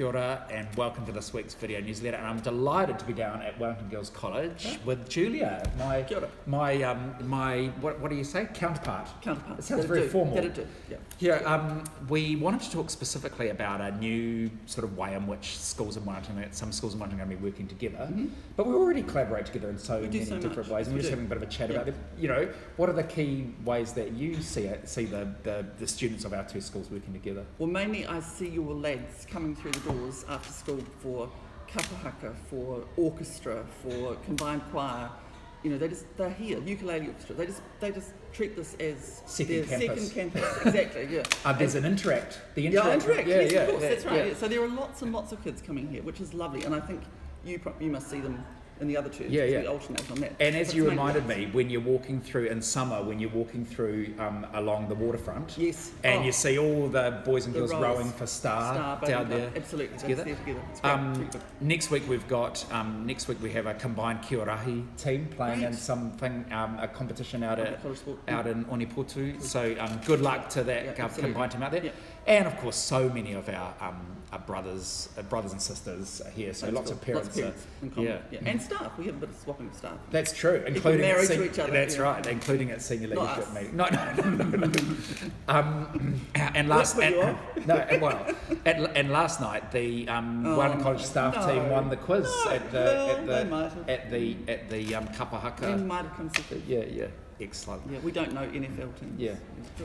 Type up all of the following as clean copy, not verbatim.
Kia ora and welcome to this week's video newsletter. And I'm delighted to be down at Wellington Girls College with Julia, my what do you say? Counterpart. It sounds very formal. Yeah. We wanted to talk specifically about a new sort of way in which schools in Wellington, some schools in Wellington are going to be working together. But we already collaborate together in so many different ways. And we're just having a bit of a chat about it. You know, what are the key ways that you see the students of our two schools working together? Well, mainly I see your lads coming through the doors after school for kapahaka, for orchestra, for combined choir. You know, they're here, ukulele orchestra. They just treat this as second campus. Exactly, yeah. There's an interact. The interact. Yes, of course, that's right. Yeah. Yeah. So there are lots and lots of kids coming here, which is lovely. And I think you must see them in the other two. Yeah. We alternate on that. And as you reminded me, when you're walking through in summer, when you're walking through along the waterfront, yes, and you see all the boys and girls rowing for Star down there, absolutely together. Next week we've got we have a combined Kiorahi team playing in something a competition out in Oniputu. So good luck to that combined team out there. Yeah. And of course, so many of our brothers and sisters are here. So lots of parents in common. And staff. We have a bit of swapping of staff. That's true, including married to each other. That's right, including at senior leadership meeting. No. And last night the Wellington College staff team won the quiz at the kapahaka. They might have come second. Yeah. Excellent. Yeah, we don't know NFL teams. Yeah.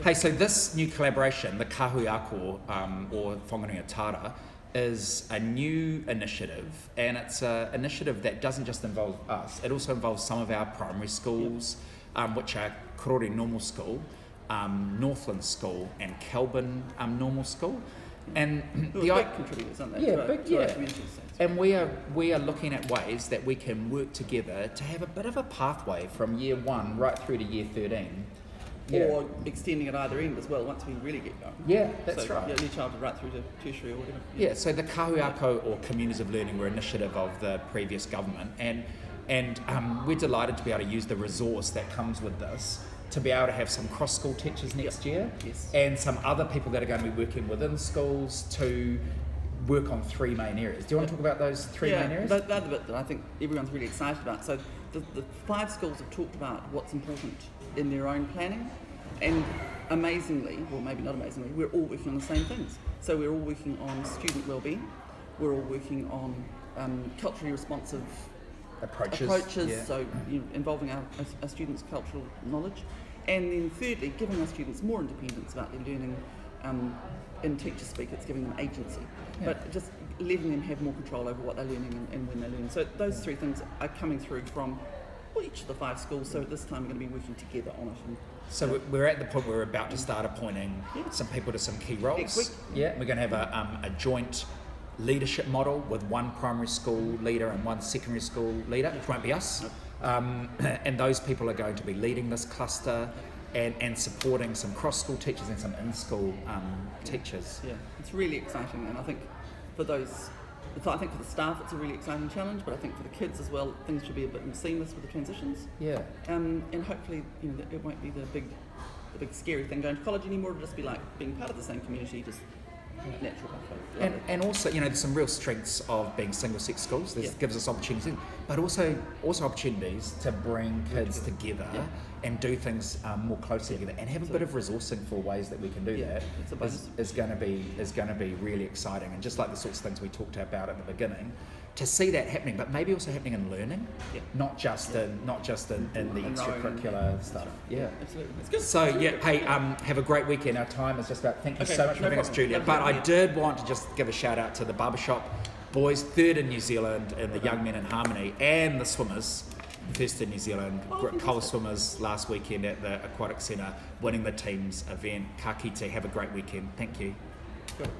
Hey, so this new collaboration, the Kahuiako or Whanganui Tara, is a new initiative, and it's an initiative that doesn't just involve us. It also involves some of our primary schools, which are Korori Normal School, Northland School, and Kelburn Normal School. And big contributors, aren't they? And we are looking at ways that we can work together to have a bit of a pathway from year 1 right through to year 13. Or extending at either end as well once we really get going. Yeah, that's right. Yeah, early childhood right through to tertiary or whatever. Yeah, so the Kahuiako or Communities of Learning were an initiative of the previous government, and we're delighted to be able to use the resource that comes with this to be able to have some cross-school teachers next year, and some other people that are going to be working within schools to work on 3 main areas. Do you want to talk about those 3 main areas? Yeah, that's the bit that I think everyone's really excited about. So the 5 schools have talked about what's important in their own planning, and amazingly, well maybe not amazingly, we're all working on the same things. So we're all working on student well-being, we're all working on culturally responsive approaches, so involving our students' cultural knowledge, and then thirdly, giving our students more independence about their learning. In teacher speak, it's giving them agency, but just letting them have more control over what they're learning and when they're learning. So those 3 things are coming through from each of the 5 schools. So this time we're going to be working together on it. So we're at the point where we're about to start appointing some people to some key roles. Next week. Yeah, we're going to have a joint leadership model with 1 primary school leader and 1 secondary school leader, which won't be us. And those people are going to be leading this cluster and supporting some cross-school teachers and some in-school teachers. Yeah, it's really exciting, and I think for the staff it's a really exciting challenge, but I think for the kids as well, things should be a bit more seamless with the transitions. Yeah. And hopefully, it won't be the big scary thing going to college anymore. It'll just be like being part of the same community, just natural pathway. And also, there's some real strengths of being single-sex schools. This gives us opportunities, but also opportunities to bring kids together and do things more closely together, and have a bit of resourcing for ways that we can do that. Is going to be really exciting, and just like the sorts of things we talked about at the beginning, to see that happening, but maybe also happening in learning, not just in the extracurricular stuff. Yeah, absolutely. It's good. So hey, have a great weekend. Our time is just about. Thank you so much for having us, Julia. But I did want to just give a shout out to the barbershop boys, 3rd in New Zealand in the Young Men in Harmony, and the swimmers, 1st in New Zealand, Coal swimmers last weekend at the Aquatic Centre, winning the team's event. Ka kite, have a great weekend. Thank you. Good.